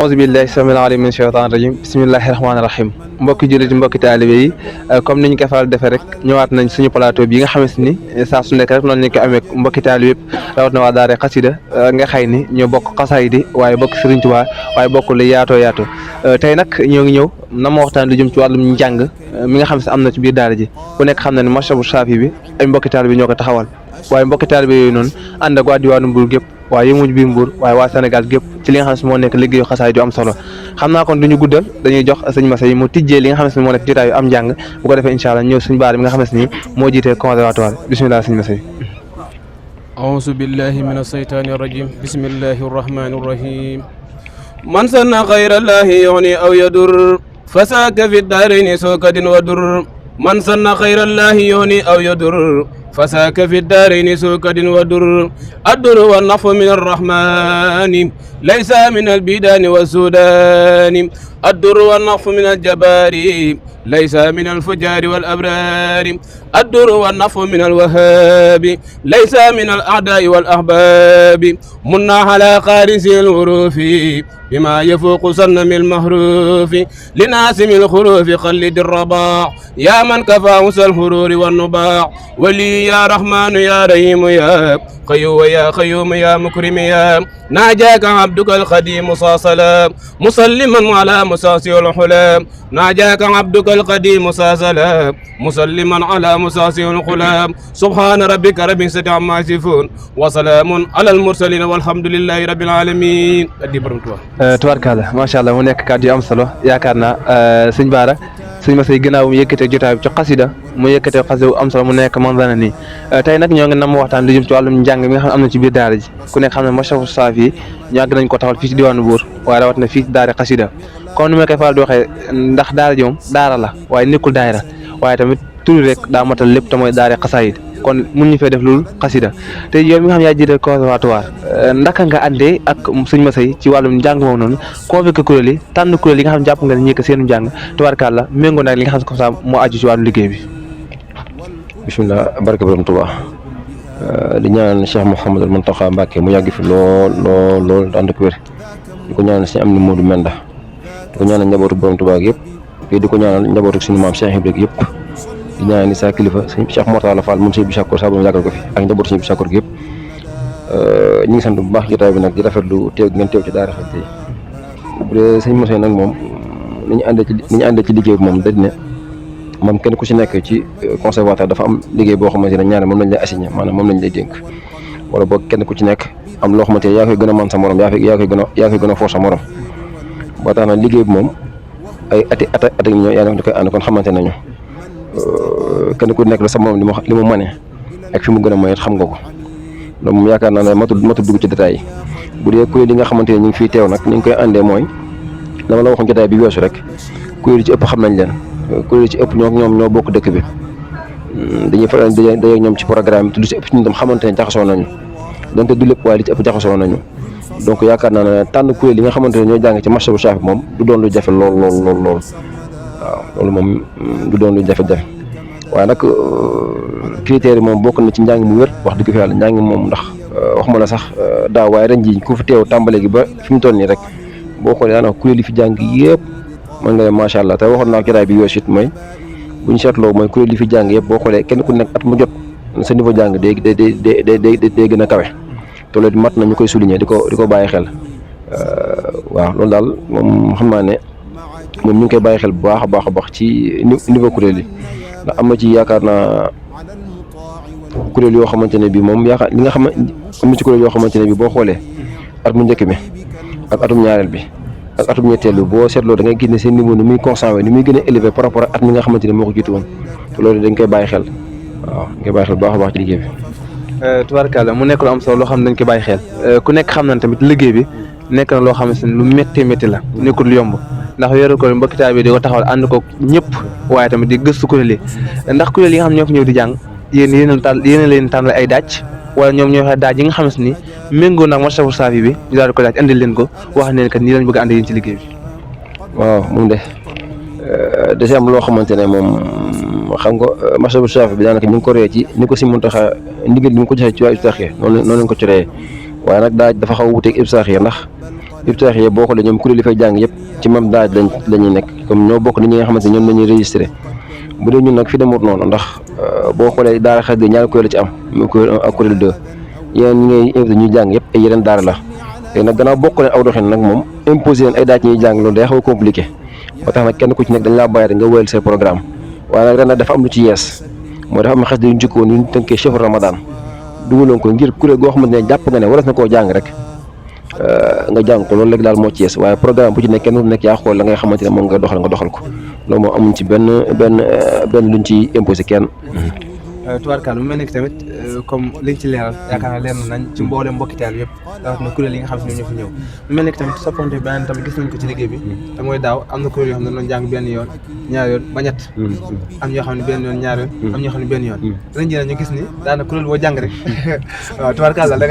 auzu billahi samil alim min shaytan rajim bismillahi rahmani rahim mbokki jullit mbokki taalibe yi comme ni ñu ko faral defee rek ñëwaat nañ suñu plateau bi nga xamante ni saa su nekk rek noonu lañ ko amee mbokki taalibe yëpp rawat na waa daara xasida nga xay ni ñoo bokk xasaay di waaye bokk Sëriñ Tuubaa waaye bokk lu yaatoo yaatoo tey nag ñoo ngi ñëw na ma waxtaan lu jëm ci wàllum njàng mi nga xam ne am na ci biir daara ji ku nekk xam na ne Mashrabu Chafi bi ay mbokki taalibe ñoo ko taxawal waaye mbokki taalibe yooyu noonu ànd ak waa diwaanu Mbuur gépp waaye yëmuñ biir Mbuur waaye waa Sénégal gépp ci li nga xam ne moo nekk liggéeyu xasaay du am solo xam naa kon duñu guddal dañuy jox sëñ Massey mu tijjee li nga xam ne moo nekk jotaayu am njàng bu ko defee incha allah ñëw suñu baar bi nga xam ne moo jiitee conservatoire bisimilah sëñ Massey أعوذ بالله من الشيطان الرجيم بسم الله الرحمن الرحيم من سن خير الله يغني أو يضر فساك في الدارين سوكد ودر من سن خير الله يغني أو يضر فساك في الدارين سوكد ودر الدر والنفع من الرحمن ليس من البيدان والسودان الدر والنفع من الجبار ليس من الفجار والأبرار الدر والنفع من الوهاب ليس من الأعداء والأحباب منا على خارج الغروف بما يفوق صنم المهروف لناسم الخروف خلد الرباع يا من كفاوس الهرور والنباع ولي يا رحمن يا رحيم يا قيوم يا قيوم يا مكرم يا ناجاك عبدك القديم صاصلا مسلما على مساسي الحلام ناجاك عبدك القديم صاصلا مسلما على مساسي الحلام سبحان ربك رب العزة عما يصفون وسلام على المرسلين والحمد لله رب العالمين tubarkalla macha allah mu nekk kàddu yu am solo yaakaar naa sëñ Baara sëñ Massey gannaaw mu yëkkatee jotaay bi ci xasida mu yëkkatee xasida bu am solo mu nekk man dana nii tey nag ñoo ngi nam waxtaan lu jëm ci wàllum njàng mi nga xam ne am na ci biir daara ji ku nekk xam ne Mashrabu Chafi yi yàgg nañ ko taxawal fii ci diwaanu Mbuur waaye rawat na fii ci daara xasida comme ni ma koy faral di waxee ndax daara ji moom daara la waaye nekkul daayira waaye tamit turi rek daa matal lépp te mooy daara xasaayid kon mun ñu fee def loolu xasida te yow mi nga xam yaa jiite conservatoire ndaka nga àndee ak sëñ Massey ci wàllum njàng moom noonu convoqué kuréel yi tànn kuréel yi nga xam ne jàpp nga ne ñi ko seenu njàng tubaarkàlla méngoo nag li nga xam ne comme ça moo aju ci wàllu liggéey bi bisimilah barke borom Tuubaa di ñaan Cheikh Mouhamadul Mountakha Mbacké mu yàgg fi lool ànd ak wér di ko ñaanal sëñ Amdi Modou Menda di ko ñaanal njabootu borom Tuubaa yëpp di ko ñaanal njabootu suñu maam Cheikh Ibrahima yëpp di ñaan ni sa kilifa sëñ Cheikh Mortala Fall moom sëñ bi Sakkoor saa bu yàggal ko fi ak njabootu sëñ bi Sakkoor gi yëpp ñu ngi sant bu baax jotaay bi nag di rafetlu teew ngeen teew ci daara xasida yi bu dee sëñ Massey nag moom ni ñu àndee ci liggéey bi moom dañ ne moom kenn ku ci nekk ci conservatoire dafa am liggéey boo xamante ne ñaare moom lañ lay assigné maanaam moom lañ lay dénk wala boog kenn ku ci nekk am loo xamante ne yaa koy gën a man sa morom yaa koy gën a force sa morom ba tax na liggéey bi moom ay ati ñoo yaa ngi koy ànd kon xamante nañu kenn ku nekk la sa moom li mu mënee ak fi mu gën a moy xam nga ko loolu moom yaakaar naa ne matul dugg ci détails yi bu dee kuréel yi nga xamante ne ñu ngi fiy teew nag ni ñu koy àndee mooy dama la waxoon jotaay bi weesu rek kuréel yi ci ëpp xam nañ leen kuréel yi ci ëpp ñoom ñoo bokk dëkk bi dañuy faral di daje ñoom ci programme bi te lu ci ëpp ci ñun tam xamante ne jaxasoo nañu donte du lépp waaye li ci ëpp jaxasoo nañu donc yaakaar naa ne tànn kuréel yi nga xamante ne ñoo jàng ci Mashrabu Chafi moom du doon lu jafe lool waaw loolu moom du doon lu jafe-jafe waaye nag critères yi moom bokk na ci njàng mu wér wax dëgg fi yàlla njàng moom ndax waxuma la sax daaw waaye ren ji ku fi teew tàmbale gi ba fi mu toll nii rek boo xoolee daanaka kuréel yi fi jàng yëpp mën nga ne macha allah te waxoon naa jotaay bi yooyu it mooy bu ñu seetloo mooy kuréel yi fi jàng yëpp boo xoolee kenn ku nekk at mu jot sa niveau jàng day gën a kawe te loolu mat na ñu koy souligner di ko bàyyi xel waaw loolu daal moom xam naa ne moom ñu ngi koy bàyyi xel bu baax a baax ci niveau kuréel yi ndax am na ci yaakaar naa kuréel yoo xamante ne bii moom yaakaar li nga xam am na ci kuréel yoo xamante ne bii boo xoolee at mu njëkk bi ak atum ñaareel bi ak atum ñetteel bi boo seetloo da ngay gis ne seen niveau ni muy constant ni muy gën a élevé par rapport ak at mi nga xamante ne moo ko jiitu woon te loolu dañ koy bàyyi xel waaw dañ koy bàyyi xel bu baax a baax ci liggéey bi. tubaarkàlla mu nekk lu am solo loo xam ne dañ koy bàyyi xel ku nekk xam na tamit liggéey bi nekk na loo xamante ne lu métti la nekkul lu yomb ndax yoru ko mbokki taalibe bi di ko taxawal ànd ko ñëpp waaye tamit di gëstu kuréel yi ndax kuréel yi nga xam ne ñoo fi ñëw di jàng yéen leen tànnal ay daaj wala ñoom ñoo wax daaj yi nga xamante ni méngoo nag Mashrabu Chafi bi ñu daal di ko daaj andil leen ko wax ne kat nii lañ bëgg a ànd yéen ci liggéey bi. waaw moom da si am loo xamante ne moom xam nga Mashrabu Chafi bi daanaka ñu ngi ko ree ci ni ko si Muntaxa ndigal li mu ko joxee ci waa Ibsaxiya noonu lañ ko ci ree waaye nag daaj dafa xaw a wuteeg Ibsaxiya ndax ibtidaax yi boo xoolee ñoom kuréel yi fay jàng yëpp ci même daaj lañuy nekk comme ñoo bokk nit ñi nga xamante ne ñoom lañuy registré bu dee ñun nag fi demut noonu ndax boo xoolee daara xasida ñaari kuréel la ci am muy kuréel 1 ak kuréel 2 yeneen ñi ngay invité ñuy jàng yëpp ay yeneen daara la léegi nag gannaaw bokk leen aw doxin nag moom imposé leen ay daaj ñuy jàng loolu day xaw a compliqué ba tax nag kenn ku ci nekk dañ laa bàyyi rek nga wéyal say programme waaye nag ren nag dafa am lu ci yees mooy dafa am xasida yu ñu jikkoon yu ñu tënkee chef Ramadan dugaloon ko ngir kuréel goo xamante ne jàpp nga ne waras na koo jàng rek nga jàng ko loolu léegi daal moo ci yees waaye programme bu ci nekk kenn ku nekk yaa xool la ngay xamante ne moom nga doxal ko loolu moom amuñ ci benn luñ ci imposé kenn. tubaarkaal mu mel ni tamit comme liñ ci leeral yaakaar naa leer nañ ci mboolem mbokki taal yëpp rawatina kuréel yi nga xam ne ñoo fi ñëw mu mel ni tamit soppante benn tamit gis nañ ko ci liggéey bi te mooy daaw am na kuréel yoo xam ne doon jàng benn yoon ñaar yoon ba ñett am ñoo xam ne benn yoon ñaar yoon am ñoo xam ne benn yoon ren jii ñu gis ni daana kuréel boo jàng rek waaw tubaarkaal la da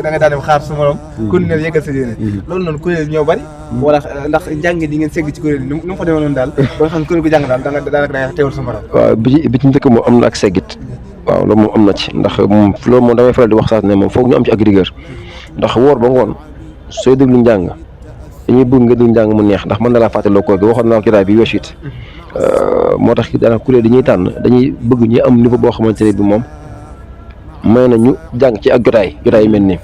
nga daan dem xaar su morom continuer yeggal sa yéene loolu noonu kuréel ñoo bari wala ndax njàngit yi ngeen segg ci kuréel yi nu mu fa demee noonu daal ba nga xam ne kuréel gu jàng daal daanaka da nga teewal sa morom waaw bi ci njëkk moom am na ak seggit waaw loolu moom am na ci ndax moom loolu moom damay faral di wax sax ne moom foog ñu am ci ak rigueur ndax woor ba ngoon sooy déglu njàng dañuy bëgg nga déglu njàng mu neex ndax mën na laa fàttaloo koor gi waxoon naa ko jotaay bi weesu it moo tax daanaka kuréel dañuy tànn dañuy bëgg ñu am niveau boo xamante ne bi moom may na ñu jàng ci ak jotaay yu mel nii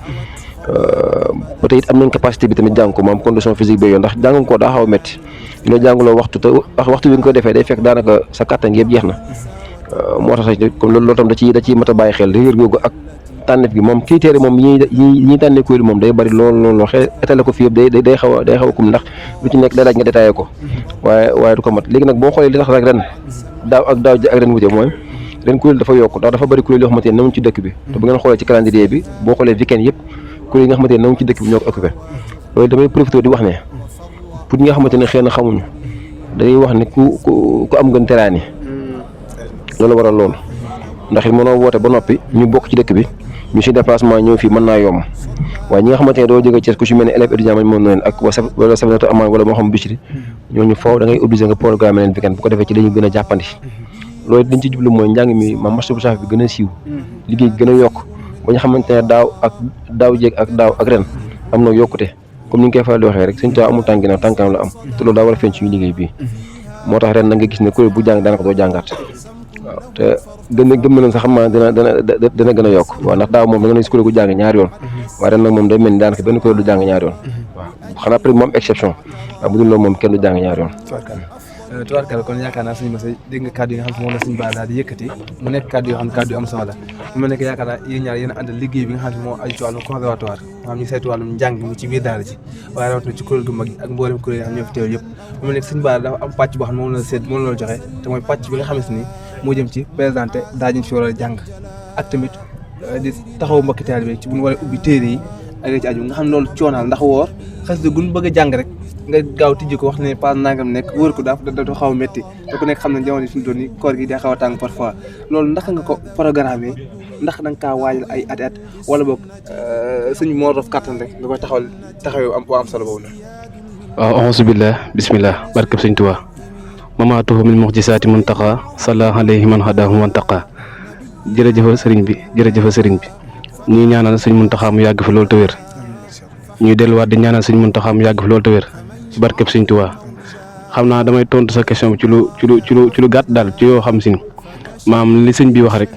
ba tey it am nañ capacité bi tamit jàng ko moom condition physique bi yoon ndax jàng ko daa xaw a métti ñu la jàngaloo waxtu te waxtu bi nga ko defee day fekk daanaka sa kàttan gi yëpp jeex na moo tax sax comme loolu tam da ciy mat a bàyyi xel rigueur googu ak tànneef gi moom critères yi moom yi ñuy tànnee kuréel moom day bari lool xëy étalé ko fii yëpp day xaw a kum ndax lu ci nekk day laaj nga détaillé ko waaye du ko mat léegi nag boo xoolee li tax rek ren daaw ji ak ren wute mooy ren kuréel dafa yokk ndax dafa bari kuréel yoo xamante ne newuñ ci dëkk bi te bu ngeen xoolee ci calendrier bi boo xoolee weekend yëpp kuréel yi nga xamante ne newuñ ci dëkk bi ñoo ko occupé loolu damay profité di wax ne pour ñi nga xamante ne xëy na xamuñu dañuy wax ne ku am gën teraani loolu waral loolu ndax it mënoo woote ba noppi ñu bokk ci dëkk bi ñu si déplacement ñëw fii mën naa yomb waaye ñi nga xamante ne doo jóge Thiès ku si mel ne élève étudiant mañ moom leen ak wala Safinatu Amaan wala moo xam Bichri ñooñu foofu da ngay obligé nga programme leen weekend bu ko defee ci dañu gën a jàppandi loolu dañ ci jublu mooy njàng mi ma mastubu saaf bi gën a siiw liggéey gën a yokk ba ñu xamante ne daaw jéeg ak daaw ak ren am na yokkute comme ni ñu koy faral di waxee rek Sëñ Tuubaa amul tànk ginnaaw tànkam la am te loolu daa war a feeñ suñu liggéey bii moo tax ren na nga gis ne kuréel bu jàng daanaka doo jàngaat waaw te gëm na leen sax xam naa dana gën a yokk waaw ndax daaw moom da nga ne si kuréel gu jàng ñaari yoon waaye ren nag moom day mel ni daanaka benn kuréel du jàng ñaari yoon waaw xanaa peut-être moom exception waaw bu dul loolu moom kenn du jàng ñaari yoon tubaarkalla kon yaakaar naa suñu masa dégg nga kàddu yi nga xam ne moom la suñu baa daal di yëkkati mu nekk kàddu yoo xam ne kàddu yu am solo la mu nekk yaakaar naa yéen ñaar yéen a àndal liggéey bi nga xam ne moo aju ci wàllum conservatoire maanaam ñu saytu wàllum njàng mi ci biir daara ji waaye rawatina ci kuréel gu mag ak mboolem kuréel yi nga xam ñoo fi teew yëpp mu nekk suñu baa dafa am pàcc boo xam ne moom la seet moom la joxe te mooy pàcc bi nga xam ne moo jëm ci présenté daa ñu fi war a jàng ak tamit di taxaw mbokki taalibe ci bu ñu war a ubbi téere yi ak ci aju nga xam ne loolu coonaal ndax woor xas de gun bëgg a jàng rek nga gaaw tijji ko wax ne pas nangam nekk wër ko dafa xaw a métti te ku nekk xam ne jamono fi mu toll nii koor gi day xaw a tàng parfois loolu ndax nga ko programmé ndax da nga kaa waajal ay at wala boog suñu moo rof kàttan rek nga koy taxawee am solo boobu la. waaw auzu billah bismillah barkeb Sëñ Tuubaa mamaatuhu min muxjisaati muntaqa salla alayhi man hadaahu wantaqa jërëjëfa sëriñ bi ñuy ñaanal Sëñ Muntaxa mu yàgg fi loolu te wér ñuy delluwaat di ñaanal Sëñ Muntaxa mu yàgg fi loolu te wér ci barkeb Sëñ Tuubaa xam naa damay tontu sa question bi ci lu gàtt daal ci yoo xam si maam li sëñ bi wax rek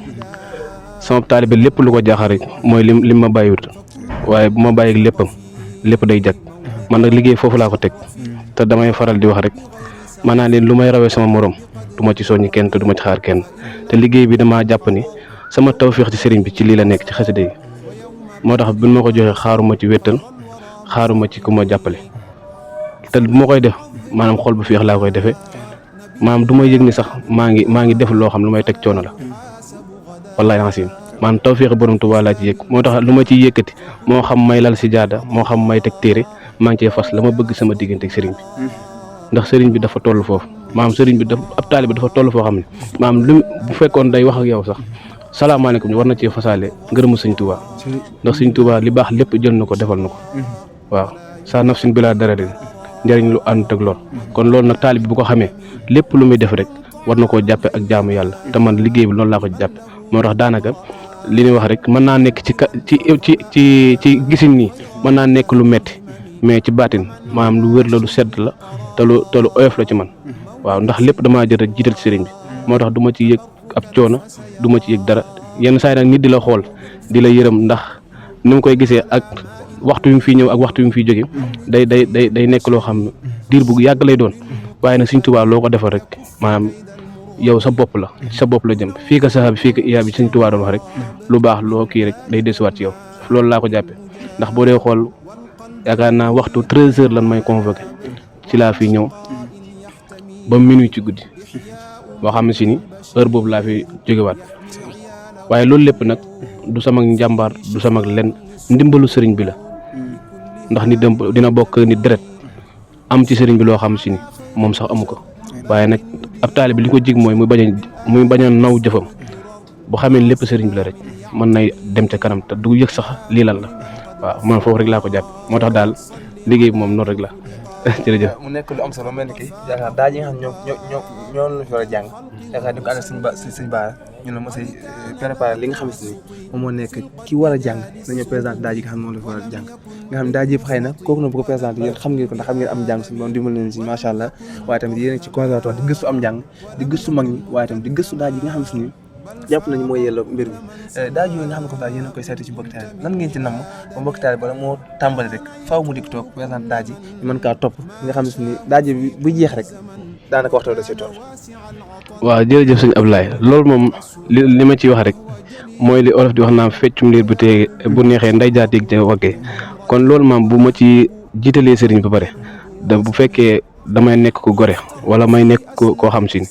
sama taalibe lépp lu ko jaaxal rek mooy lim ma bàyyiwut waaye bu ma bàyyi lépp day jag man nag liggéey foofu laa ko teg te damay faral di wax rek maanaam leen lu may rawee sama morom du ma ci soññi kenn te du ma ci xaar kenn te liggéey bi damaa jàpp ni sama tawféex ci sëriñ bi ci lii la nekk ci xasida yi moo tax bu ma ko joxee xaaruma ci wéttal xaaruma ci ku ma jàppale te bu ma koy def maanaam xol bu féex laa koy defee maanaam du ma yëg ni sax maa ngi def loo xam lu may teg coono la wallaay ancien maanaam tawféex borom Tuubaa laa ci yëg moo tax lu ma ciy yëkkati moo xam may lal si jaada moo xam may teg téere maa ngi cee fas la ma bëgg sama diggante ak sëriñ bi ndax sëriñ bi dafa toll foofu maanaam sëriñ bi ab taalibe dafa toll foo xam ne maanaam lu bu fekkoon day wax ak yow sax salaamaaleykum war na cee fasaale ngërëmu Sëñ Tuubaa ndax Sëñ Tuubaa li baax lépp jël na ko defal na ko waaw saa naf sin bilaa dara njëriñ lu ànd ak lor kon loolu nag taalibe bu ko xamee lépp lu muy def rek war na koo jàppe ak jaamu yàlla te man liggéey bi loolu laa ko jàppe moo tax daanaka li ñuy wax rek mën naa nekk ci gisin nii mën naa nekk lu metti mais ci baatin maanaam lu wér la lu sedd la te lu oyof la ci man waaw ndax lépp damaa jël rek jiital ci sëriñ bi moo tax du ma ci yëg ab coono du ma ci yëg dara yenn saa yi nag nit di la xool di la yërëm ndax ni mu koy gisee ak waxtu yu mu fiy ñëw ak waxtu yu mu fiy jóge day nekk loo xam ne diir bu yàgg lay doon waaye nag Sëriñ Tuubaa loo ko defal rek maanaam yow sa bopp la jëm fii ka saxaa bi fii ka iyaa bi Sëriñ Tuubaa doon wax rek lu baax loo kii rek day desuwaat ci yow loolu laa ko jàppe ndax boo dee xool yaakaar naa waxtu 13h lan may convoqué ci laa fi ñëw ba minuit ci guddi boo xam ne si ni heure boobu laa fi jógewaat waaye loolu lépp nag du sama njàmbaar du sama lenn ndimbalu sëriñ bi la ndax nit dina bokk nit deret am ci sëriñ bi loo xam si ni moom sax amu ko waaye nag ab taalibe bi li ko jig mooy muy bañ a naw jëfam bu xamee lépp sëriñ bi la rek mën nay dem ca kanam te du yëg sax lii lan la waaw man foofu rek laa ko jàpp moo tax daal liggéey bi moom noonu rek la jërëjëf. mu nekk lu am solo mel ni ki yaakaar daa ji nga xam ñoo la fi war a jàng yaakaar di ko ànd ak suñ baara ñu ne mos a préparé li nga xam si ni moom moo nekk ki war a jàng dañoo présenté daa ji nga xam ne moom la fi war a jàng nga xam ne daa ji xëy na kooku na bu ko présenté yéen xam ngeen ko ndax xam ngeen am jàng suñu doon dimbal leen si macha allah waaye tamit yéen ci conservatoire di gëstu am jàng di gëstu mag ñi waaye tamit di gëstu daa ji nga xam si ni jàpp nañu mooy yelloo mbir mi daaj yooyu nga xam ne comme daal yéen a koy seeti ci mbokk taal lan ngeen ci namm ba mbokk taal bala moo tàmbali rek faaw mu dikk toog présenté daaj yi ñu mën kaa topp nga xam ne si ni daaj bi bu jeex rek daanaka waxtu da si tool. waaw jërëjëf sëñ Ablaye loolu moom li ma ciy wax rek mooy li olof di wax naan feccum liir bu tee bu neexee nday jaateeg ca waggee kon loolu moom bu ma ci jiitalee sëriñ ba pare bu fekkee damay nekk ko gore wala may nekk koo xam si ni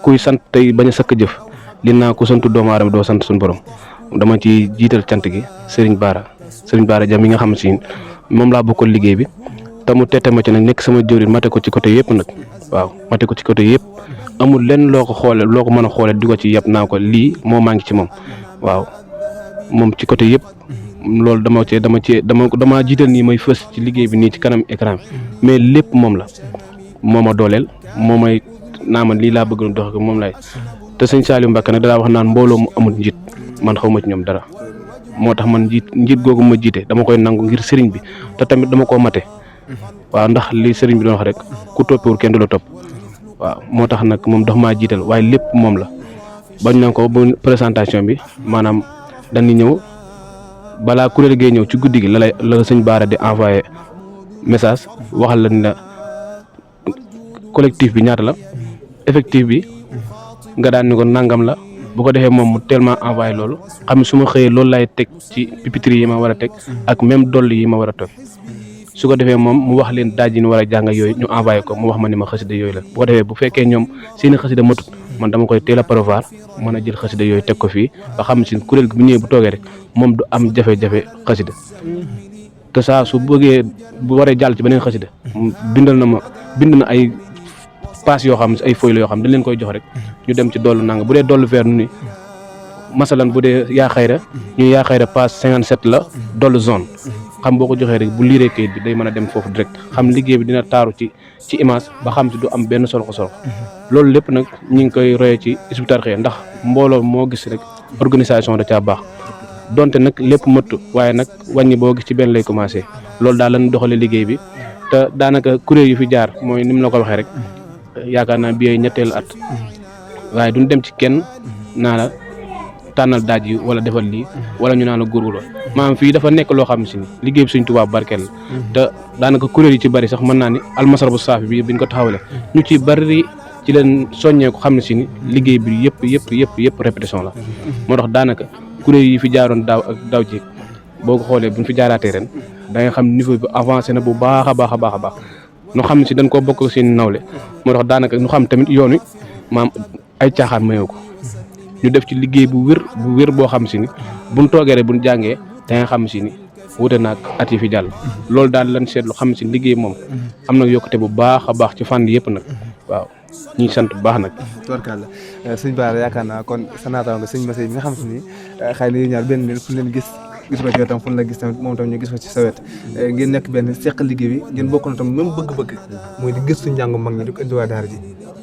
kuy sant tey bañ a sakk jëf li naa ko santu doomu aadama doo sant suñu borom dama ci jiital cant gi Serigne Bara Dia mi nga xam si moom laa bokkal liggéey bi te mu tette ma ci nag nekk sama jëwriñ mate ko ci côté yëpp nag waaw mate ko ci côté yëpp amul lenn loo ko mën a xoole di ko ci yëpp naa ko lii moo maa ngi ci moom waaw moom ci côté yëpp loolu dama jiital nii may fës ci liggéey bi nii ci kanam écran bi mais lépp moom la moo ma dooleel moo may naa ma lii laa bëgg dox ko moom lay te sëñ Saliou Mbacke nag daa wax naan mbooloo mu amul njiit man xaw ma ci ñoom dara moo tax man njiit googu ma jiite dama koy nangu ngir sëriñ bi te tamit dama koo mate waaw ndax li sëriñ bi doon wax rek ku toppewul kenn du la topp waaw moo tax nag moom dafa maa jiital waaye lépp moom la bañ na ko bu présentation bi maanaam dañuy ñëw balaa kuréel gee ñëw ci guddi gi la sëñ Bara di envoyé message waxal la ni la collectif bi ñaata la effectif bi nga daan ni ko nangam la bu ko defee moom mu tellement envoyé loolu xam ne su ma xëyee loolu laay teg ci pupitre yi ma war a teg ak même dolli yi ma war a teg su ko defee moom mu wax leen daaj yi ñu war a jàng yooyu ñu envoyé ko mu wax ma ni ma xasida yooyu la bu ko defee bu fekkee ñoom seeni xasida matut man dama koy teel a prévoir mën a jël xasida yooyu teg ko fii nga xam si kuréel gi bu ñëwee bu toogee rek moom du am jafe-jafe xasida te saa su bëggee bu waree jàll ci beneen xasida bind na ay pass yoo xam ay feuilles la yoo xam dañ leen koy jox rek ñu dem ci dollu nanga bu dee dollu vert nu ni masalan bu dee yaa xayra ñu yaa xayra pass 57 la dollu zone xam boo ko joxee rek bu liiree kayit bi day mën a dem foofu direct xam liggéey bi dina taaru ci image ba xam si du am benn solko loolu lépp nag ñu ngi koy royee ci Hizbut Tarqiyyah ndax mbooloo moo gis rek organisation da caa baax donte nag lépp mëttu waaye nag wàññi boo gis ci benn lay commencé loolu daal lañ doxalee liggéey bi te daanaka kuréel yu fi jaar mooy ni mu la ko waxee rek yaakaar naa bi ñetteelu at waaye duñ dem ci kenn naa la tànnal daaj yi wala defal lii wala ñu naan la góorgóorlu maanaam fii dafa nekk loo xam si ni liggéey bi Sëñ Tuubaa barkeel la te daanaka kuréel yi ci bari sax mën naa ni almasar bu saafi bi biñ ko taxawalee ñu ci bari ci leen soññee ko xam ne si ni liggéey bi yëpp répétition la moo tax daanaka kuréel yi fi jaaroon daaw ak daaw jéeg boo ko xoolee buñ fi jaaraatee ren da nga xam niveau bi avancé na bu baax a baax ñu xam ne si dañ koo bokk seen nawle moo tax daanaka ñu xam tamit yoon wi maam ay caaxaan mayoo ko ñu def ci liggéey bu wér boo xam si ni buñ toogee rek buñ jàngee da nga xam si ni wute naag at yi fi jàll loolu daal lañ seetlu xam si liggéey moom am na yokkute bu baax a baax ci fànn yëpp nag waaw ñu ngi sant bu baax nag. tubarkalla sëñ Bara yaakaar naa kon sa naataango sëñ Massey mi nga xam si ni xëy na yéen ñaar benn fu leen gis ko ci wetam fu la gis tamit moom tam ñu gis ko ci sa wet ngeen nekk benn seq liggéey bi ngeen bokk na tam même bëgg-bëgg mooy di gëstu njàngu mag ñi di ko indiwaa daara ji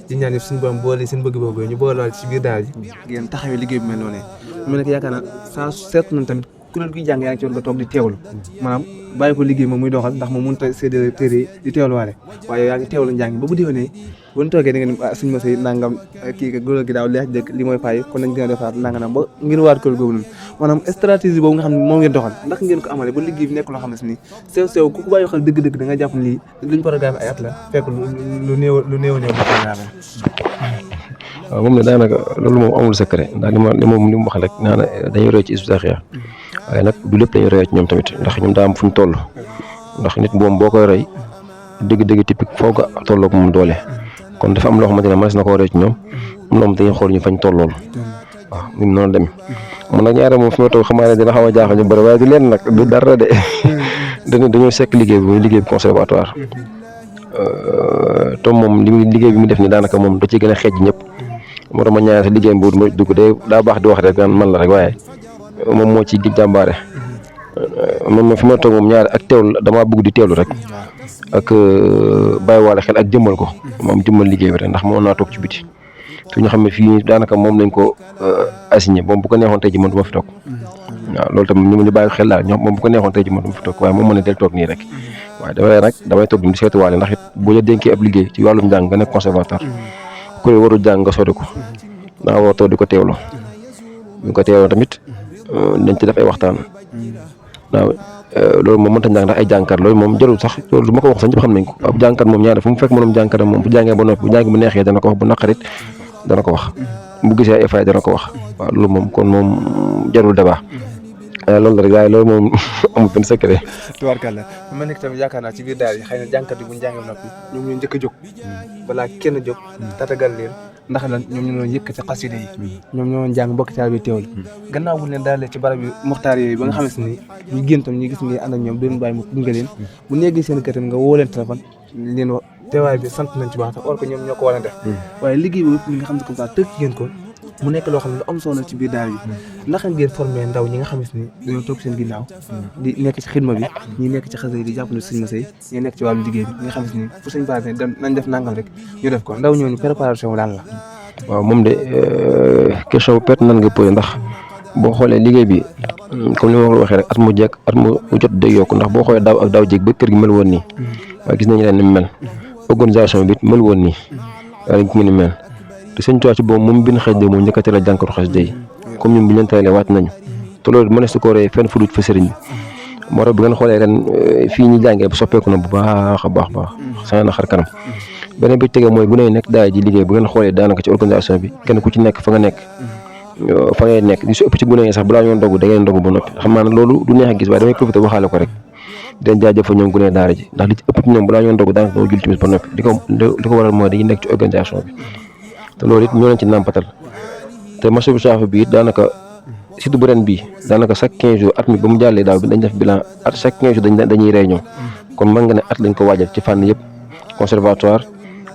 di ñaan suñu borom boole seen bëgg-bëgg ñu boole waat ci biir daara ji ngeen taxawee liggéey bi mel noonu mu nekk yaakaar naa saa seetlu nañ tamit kuréel kuy jàng yaa ngi ci war nga toog di teewlu maanaam bàyyi ko liggéey moom muy doxal ndax moom mënut a séddale téere di teewluwaale waaye yaa ngi teewlu njàng ba bu déwénee bu ñu toogee da ngeen suñ ma say nangam kii ka góor gi daaw leex dëkk li mooy fay kon nañ gën a defaat nangam ba ngeen waat kuréel googu noonu maanaam stratégie boobu nga xam ne moom ngeen doxal ndax ngeen ko amale ba liggéey bi nekk loo xam ne si nii sew ku ko bàyyi xel dëgg-dëgg da nga jàpp lii luñ programme ay at la fekk lu néew waaw moom ne daanaka loolu moom amul secret ndax li mu wax rek naa ne dañuy roy ci Hizbut Tarqiyyah waaye nag du lépp dañuy roy ci ñoom tamit ndax ñoom daa am fu ñu toll ndax nit moom boo koy roy dëgg-dëgg typique foo ko tolloog moom doole kon dafa am loo xamante ne mas na koo roy ci ñoom am loo dañuy xool ñu fañ tollool waaw ñun noonu demee man nag ñaare moom fi ma toog xamaa ne dina xaw a jaaxal ñu bëri waaye du leen nag du dara de dañoo sekk liggéey bi muy liggéey bi conservatoire te moom liggéey bi mu def ni daanaka moom da ci gën a xeej ñëpp moo tax ma ñaare sa liggéey boobu ma dugg de daa baax di wax rek man la rek waaye moom moo ci jàmbaare moom fi ma toog moom ñaare ak teewlu damaa bëgg di teewlu rek ak bàyyiwaale xel ak jëmmal ko moom jëmmal liggéey bi rek ndax moo naa toog ci biti te ñu xam ne fii daanaka moom lañ ko assigné moom bu ko neexoon tey ji man du ma fi toog waaw loolu tam ñu bàyyi xel daal ñoom moom bu ko neexoon tey ji man du ma fi toog waaye moom mën a del toog nii rek waaye damay toog di seetuwaale ndax it boo la dénkee ab liggéey ci wàllum njàng nga nekk conservateur ku ne warul jàng nga sori ko daa war a toog di ko teewloo bu ko teewloo tamit dañ ci def ay waxtaan waaw loolu moom mënta njàng ndax ay jàngkat loolu moom jarul sax loolu du ma ko wax sax ñëpp xam nañ ko ab jàngkat moom ñaare fu mu fekk mënum jàngkat moom bu jàngee ba noppi bu jàng bu neexee dana ko wax bu naqarit dana ko wax bu gisee ay fay dana ko wax waaw loolu moom kon moom jarul débat loolu la rek waaye loolu moom amul benn secret. tubaarkàlla ma nekk tamit yaakaar naa ci biir daal yi xëy na jàngkat yi bu ñu jàngee noppi ñoom ñoo njëkk a jóg balaa kenn jóg tatagal leen ndax lan ñoom ñoo doon yëkkati xasida yi ñoom ñoo doon jàng mbokki taal bi teewlu gannaaw bu leen daalee ci barab yu muxtaar yooyu ba nga xam ne ni ñu génn tam ñu gis ngi ànd ak ñoom doon bàyyi mu gunge leen bu neggee seen kër nga woo leen téléphone leen wax teewaay bi sant nañ ci baax tax or que ñoom ñoo ko war a def waaye liggéey boobu li nga xam ne comme ça tëkk ngeen ko mu nekk loo xam ne lu am solo ci biir daara yi naka ngeen formé ndaw ñi nga xam ne dañoo toog seen ginnaaw di nekk ci xidma bi ñi nekk ci xasida yi di jàppale sëñ Masey ñi nekk ci wàllu liggéey bi ñi nga xam ne fu sëñ Bara nañ def nangam rek ñu def ko ndaw ñooñu préparation wu daal la waaw moom de question bu perte nan nga posé ndax boo xoolee liggéey bi comme li ma ko waxee rek at mu jekk at mu jot day yokku ndax boo xoolee daaw ak daaw jéeg ba kër gi mel woon nii waaye gis nañu leen ni mu mel organisation bi mel woon nii waaye dañ ko mën a mel te sëñ Tuubaa ci boobu moom bind xasida moo njëkk a teel a jànkatu xasida yi comme ñun bu ñu leen teelee wàcc nañu te loolu mënees su ko ree fenn fu dul fa sëriñ bi moo tax bu ngeen xoolee ren fii ñu jàngee ba soppeeku na bu baax a baax saa na xar kanam beneen bi tege mooy bu ne nekk daay ji liggéey bu ngeen xoolee daanaka ci organisation bi kenn ku ci nekk fa nga nekk fa ngay nekk di su ëpp ci gune yi sax balaa ñoo ndogu da ngeen ndogu ba noppi xam naa ne loolu du neex a gis waaye damay profité waxaale ko rek di leen jaajëfal ñoom gune daara ji ndax li ci ëpp ci ñoom balaa ñoo ndogu daanaka doo jul timis ba noppi li ko waral mooy dañuy nekk ci organisation bi te loolu it ñoo leen ci nàmpatal te marché bu saafu bi it daanaka surtout bu ren bii daanaka chaque 15 jours at mi ba mu jàllee daaw bi dañ def bilan at chaque 15 jours dañuy réunion kon mën nga ne at lañ ko waajal ci fànn yëpp conservatoire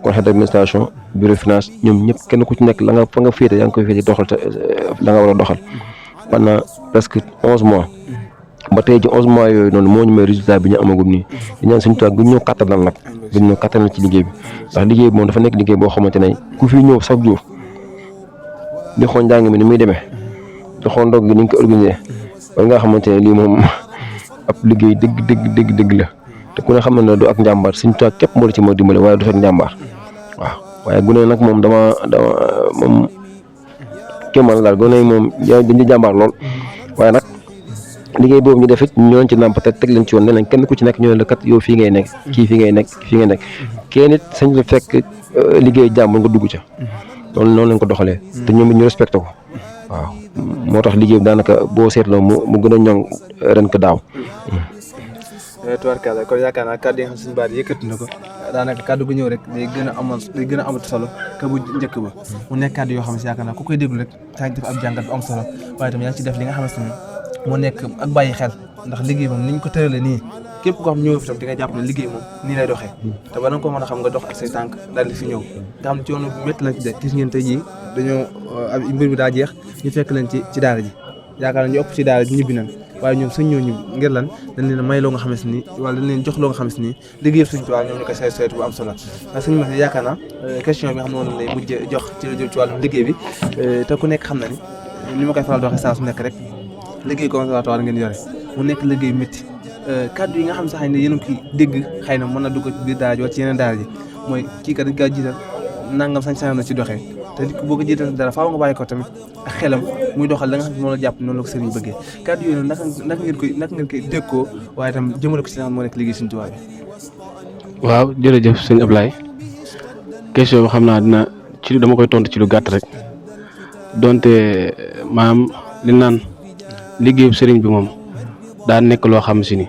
conseil d'administration bureau finance ñoom ñëpp kenn ku ci nekk la nga fa nga féete yaa ngi koy féete doxal la nga war a doxal pendant presque 11 mois ba tey ji 11 mois yooyu noonu moo ñu may résultat bi ñu amagum nii di ñaan suñu toog gën ñëw kattanal nag gën ñëw kattanal ci liggéey bi ndax liggéey bi moom dafa nekk liggéey boo xamante ne ku fi ñëw chaque jour di xool njàng mi ni muy demee di xool ndog gi ni ñu ko organisé ba nga xamante ne lii moom ab liggéey dëgg la te ku ne xam ne du ak njàmbaar suñu toog képp moo ci moo dimbale waaye du fekk njàmbaar waaw waaye gune nag moom dama moom kéemaan daal gune moom dañuy jàmbaar lool waaye nag liggéey boobu ñu def it ñoo ci nàmpatal teg leen ci woon ne leen kenn ku ci nekk ñoo la kat yow fii ngay nekk kii fii ngay nekk kenn it sañ la fekk liggéey jàmbur nga dugg ca loolu noonu lañ ko doxalee te ñoom it ñu respecté ko waaw moo tax liggéey bi daanaka boo seetloo mu gën a ñoŋ ren ko daaw. tubaarkàlla kon yaakaar naa kàddu yi nga xam suñu baat yëkkati na ko daanaka kàddu gu ñëw rek day gën a amati solo ka bu njëkk ba mu nekk kàddu yoo xam ne yaakaar naa ku koy déglu rek yaa ngi def ab jàngat bu am solo waaye tamit yaa ngi ci def li nga xamante ne moo nekk ak bàyyi xel ndax liggéey moom ni ñu ko tëralee nii képp koo xam ñëw fi tam di nga jàpp ne liggéey moom nii lay doxee te ba nga ko mën a xam nga dox ak say tànk daal di fi ñëw nga xam ne ci yoonu métti lañ ci def gis ngeen tey jii dañoo mbir bi daa jeex ñu fekk leen ci daara ji yaakaar naa ñu ëpp ci daara ji ñibbi nañ waaye ñoom suñ ñëw ñibbi ngir lan dañ leen may loo nga xam ne nii wala dañ leen jox loo nga xam ne nii liggéey suñ tubaab ñoom ñu koy saytu bu am solo ndax suñu mas yaakaar naa question bi nga xam ne moom lay mujj jox ci la jëm ci wàllum liggéey bi te ku nekk xam na ni ma koy faral di waxee saa su nekk rek liggéey conservatoire ngeen yore mu nekk liggéey métti kàddu yi nga xam sax ne yéen a ngi dégg xëy na mën na dugg ci biir daara ji wala ci yeneen daara ji mooy kii kat dañ kaa jiital nangam sañ-sañ na ci doxee te nit ki boo ko jiital dara faaw nga bàyyi ko tamit ak xelam muy doxal la nga xam ne moom la jàpp noonu la ko sëriñ bëggee kàddu yooyu naka ngeen koy déggoo waaye itam jëmale ko ci moo nekk liggéey Sëriñ Tuubaa bi. waaw jërëjëf sëñ Ablaye question bi xam naa dama koy tontu ci lu gàtt rek donte maam li naan liggéeyu sëriñ bi moom daa nekk loo xam si ni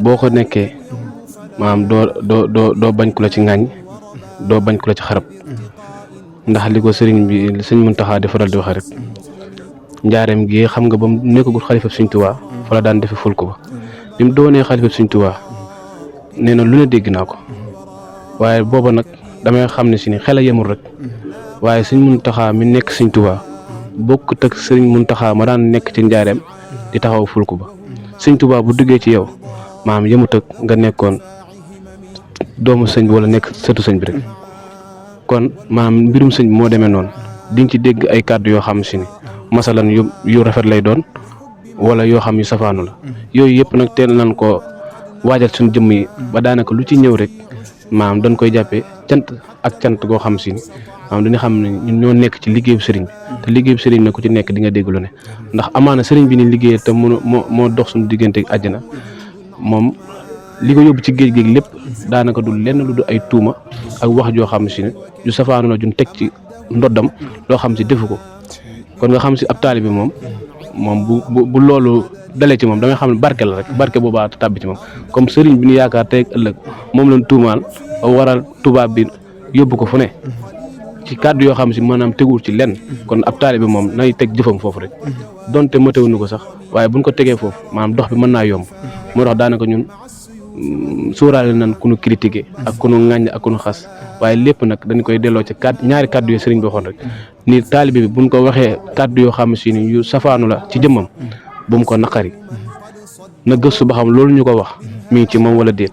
boo ko nekkee maam doo bañ ku la ci ŋàññ doo bañ ku la ci xarab ndax li ko sëriñ bi sëñ Muntaxa di faral di waxe rek njaareem gi xam nga ba mu nekkagul xalifa Sëriñ Tuubaa fa la daan defe fulku ba bi mu doonee xalifa Sëriñ Tuubaa nee na lu ne dégg naa ko waaye booba nag damay xam ne si ni xel a yemul rek waaye sëñ Muntaxa mi nekk Sëriñ Tuubaa bokkut ak sëriñ Muntaxa ma daan nekk ci njaareem di taxaw fulku ba Sëriñ Tuubaa bu duggee ci yow maam yemut ak nga nekkoon doomu sëñ bi wala nekk sëtu sëñ bi rek kon maam mbirum sëñ bi moo demee noonu diñ ci dégg ay kàddu yoo xam si ni masalan yu rafet lay doon wala yoo xam yu safaanu la yooyu yëpp nag teel nañ ko waajal suñu jëmm yi ba daanaka lu ci ñëw rek maam dañ koy jàppee cant ak cant goo xam si ni maam dañu xam ne ñun ñoo nekk ci liggéeyu sëriñ bi te liggéeyu sëriñ bi ku ci nekk di nga dégg lu ne ndax amaana sëriñ bi ni liggéeyal te moo dox suñu diggante ak àjjana moom li ko yóbbu ci géej géej lépp daanaka du lenn lu du ay tuuma ak wax joo xam si ne ju safaanu la juñ teg ci ndoddam loo xam si defu ko kon nga xam si ab taalibe bi moom bu loolu dalee ci moom da nga xam ne barke la rek barke boobaa tàbbi ci moom comme sëriñ bi ñu yaakaar tey ëllëg moom lañ tuumaal ba waral tubaab bi yóbbu ko fu ne ci kàddu yoo xam si maanaam teguwul ci lenn kon ab taalibe bi moom nay teg jëfam foofu rek donte matewuñu ko sax waaye buñ ko tegee foofu maanaam dox bi mën naa yomb moo tax daanaka ñun sóoraale nañ ku ñu critiqué ak ku ñu ŋàññ ak ku ñu xas waaye lépp nag dañ koy delloo ci ñaari kàddu yoo sëriñ bi waxoon rek ni taalibe bi buñ ko waxee kàddu yoo xam si ni yu safaanu la ci jëmmam bu mu ko naqari na gëstu ba xam loolu ñu ko wax mi ngi ci moom wala déet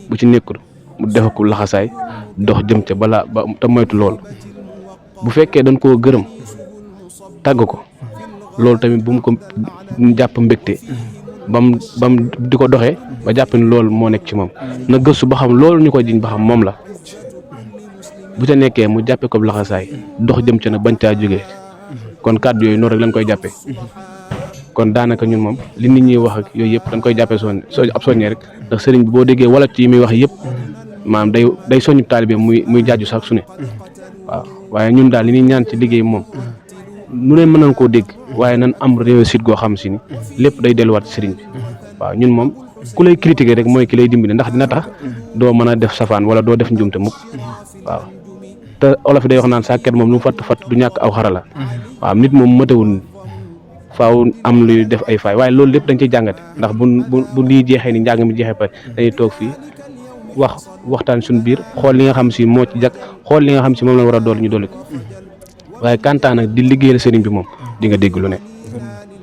bu ci nekkul mu def ko laxasaay dox jëm ca balaa ba te moytu loolu bu fekkee dañ koo gërëm tàgg ko loolu tamit bu mu ko jàpp mbégte bam di ko doxee ba jàpp ni loolu moo nekk ci moom na gëstu ba xam loolu ñu ko jiñ ba xam moom la bu ca nekkee mu jàppee ko laxasaay dox jëm ca nag bañ caa jógee kon kàddu yooyu noonu rek lañ koy jàppee kon daanaka ñun moom li nit ñi wax ak yooyu yëpp dañ koy jàppee ab soññee rek ndax sëriñ bi boo déggee wala ci yi muy wax yëpp maanaam day soññu taalibe muy jaaju sax su ne waaw waaye ñun daal li ñuy ñaan ci liggéey moom nu ne mën nañ koo dégg waaye nan am réussite goo xam si ni lépp day delluwaat sëriñ bi waaw ñun moom ku lay critiquer rek mooy ki lay dimbali ndax dina tax doo mën a def safaan wala doo def njuumte mukk waaw te olof day wax naan sàkket moom lu mu fatt du ñàkk aw xarala waaw nit moom matewul faaw am luy def ay faay waaye loolu lépp dañ ciy jàngate ndax bu lii jeexee ni njàng mi jeexee pare dañuy toog fii waxtaan suñu biir xool li nga xam si moo ci jag xool li nga xam si moom la war a dool ñu dolli ko waaye kantaan nag di liggéeyal sëriñ bi moom di nga dégg lu ne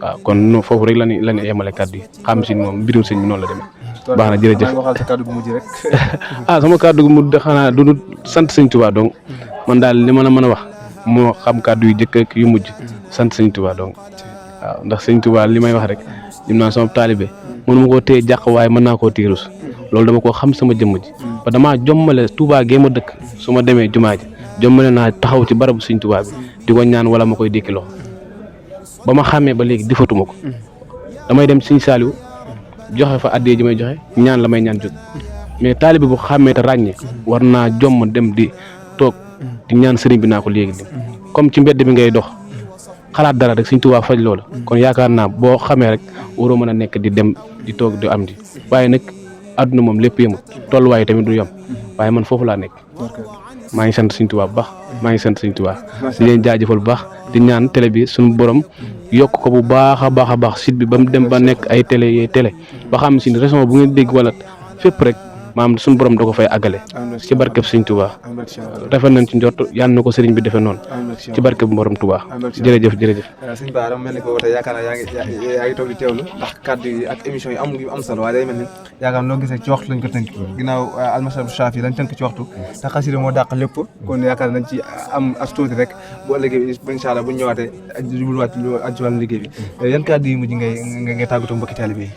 waaw kon non foofu rek la ñu yemale kàddu yi xam si moom mbirum sëriñ bi noonu la demee. baax na jërëjëf waxal sa kàddu gu mujj rek. sama kàddu gu mujj xanaa du sant sëñ Tuubaa donc man daal li ma la mën a wax moo xam kàddu yu jëkk ak yu mujj sant sëñ Tuubaa donc waaw ndax sëñ Tuubaa li may wax rek lim naa sama taalibe mënuma koo téye jàq waaye mën naa koo tiirus loolu dama koo xam sama jëmm ji ba damaa jommale Tuubaa gee ma dëkk su ma demee jumaa ji jommale naa taxaw ci barabu sëñ Tuubaa bi di ko ñaan wala ma koy dékki loxo ba ma xàmmee ba léegi difatuma ko damay dem sëñ Saaliw joxe fa addee ji may joxe ñaan la may ñaan jóg mais taalibe bu xàmmee te ràññee war naa jomm dem di toog di ñaan sëriñ bi naa ko léegi lim comme ci mbedd bi ngay dox xalaat dara rek sëñ Tuubaa faj loola kon yaakaar naa boo xamee rek waroo mën a nekk di dem di toog di am di waaye nag àdduna moom lépp yemut tolluwaay tamit du yem waaye man foofu laa nekk maa ngi sant sëñ Tuubaa bu baax maa ngi sant sëñ Tuubaa di leen jaajëfal bu baax di ñaan télé bi suñu borom yokk ko bu baax a baax site bi ba mu dem ba nekk ay télé ba xam si ne région bu ngeen dégg wala fépp rek maam suñu borom da ko fay àggale ci barkeb Sëriñ Tuubaa rafet nañ ci njort yàlla na ko sëriñ bi defee noonu ci barkeb borom Tuubaa jërëjëf sëñ Bara mel ni ko tey yaakaar naa yaa ngi toog di teewlu ndax kàddu yi ak émission yi am solo waaye day mel ni yaakaar loo gisee ci waxtu lañ ko tënk ginnaaw almasab Chafi lañ tënk ci waxtu te xasida moo dàq lépp kon yaakaar nañ ci am as tuuti rek bu ëllëgee incha allah bu ñu ñëwaatee ak jubluwaat lu aju ci wàllu liggéey bi yan kàddu yi mujj ngay tàggatoo mbokki taalibe yi.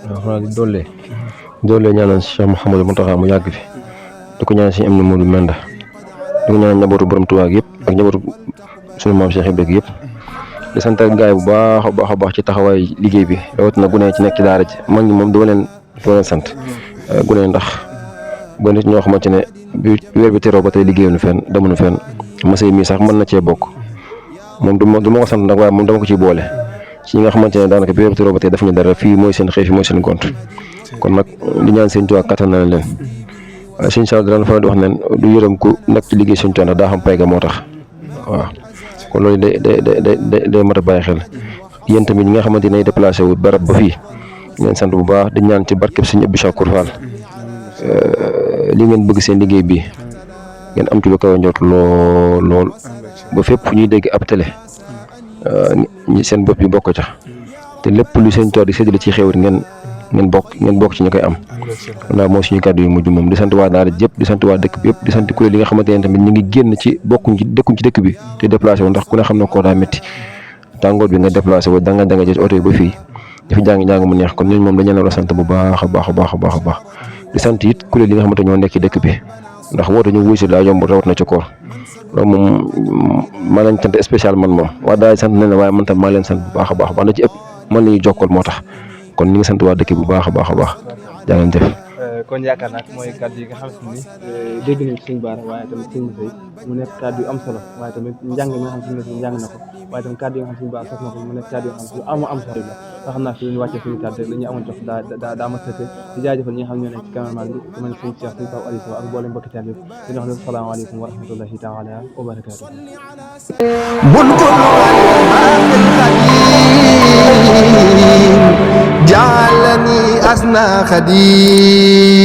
waaw xanaa di doole ñaanal Cheikh Mouhamadou Mountakha mu yàgg fi di ko ñaanal si am ni Modou Menda di ko ñaanal njabootu borom Tuubaa yëpp ak njabootu sunu maam Cheikh Ibrahima yëpp di sant gaay bu baax a baax ci taxawaay liggéey bi rawatina gune ci nekk ci daara ji mag ñi moom doo leen sant gune ndax ba nit ñoo xamante ne bi weer bi teroo ba tey liggéeyuñu fenn demuñu fenn masay mii sax mën na cee bokk moom du ma ko sant nag waaye moom dama ko ciy boole ci ñi nga xamante ne daanaka bi weer bi teroo ba tey defuñu dara fii mooy seen xëy fi mooy seen gont kon nag di ñaan seen Tuubaa kattan na leen waaye sëñ Sall daan fa di wax ne du yërëm ku nekk ci liggéey seen Tuubaa ndax daa xam pay ga moo tax waaw kon loolu day mat a bàyyi xel yéen tamit ñi nga xamante ne déplacé wu barab ba fii ngeen sant bu baax di ñaan ci barkeb sëñ Abdou Chakour Fall li ngeen bëgg seen liggéey bi ngeen am ci lu kaw a njort lool ba fépp ñuy dégg ab télé ñi seen bopp yi bokk ca te lépp lu seen Tuubaa di séddale ci xewit ngeen bokk ci ñu koy am ndax moo suñu kàddu yu mujj moom di sant waa daara jëpp di sant waa dëkk bi yëpp di sant kuréel yi nga xamante ne tamit ñu ngi génn ci dëkkuñ ci dëkk bi te déplacé wu ndax ku ne xam na koo daa métti tàngoor bi nga déplacé wu danga jël oto yi ba fii dafa jàng mu neex kon ñooñu moom dañu leen war a sant bu baax a baax di sant it kuréel yi nga xamante ñoo nekk ci dëkk bi ndax woote ñu wuy si daa yomb rawat na ci koor loolu moom maa lañ sant spécial man moom waa daal sant nañ la waaye man tam maa leen sant bu baax a baax na ci ëpp man la ñuy jokkal moo tax kon ñu ngi sant waa dëkk bu baax a baax jaa ngeen jëf. kon yaakaar naa mooy kàddu yi nga xam ni dégg nañ ci sëñ Bara waaye tamit sëñ Moussa mu nekk kàddu yu am solo waaye tamit njàng mi nga xam ne njàng na ko waaye tamit kàddu yi nga xam ne sëñ Bara sos na ko mu nekk kàddu yoo xam ne am solo la nga xam naa fi ñu wàccee suñu kàddu dañuy amoon jox daa ma sëte di jaajëfal ñi nga xam ñoo nekk ci cameraman bi ku mel ne sëñ Cheikh sëñ Pape Aliou Sow ak mboolem mbokki taal yëpp dañu wax ne salaamaaleykum wa rahmatullahi taala wa barakaatu جعلني أسنى خديم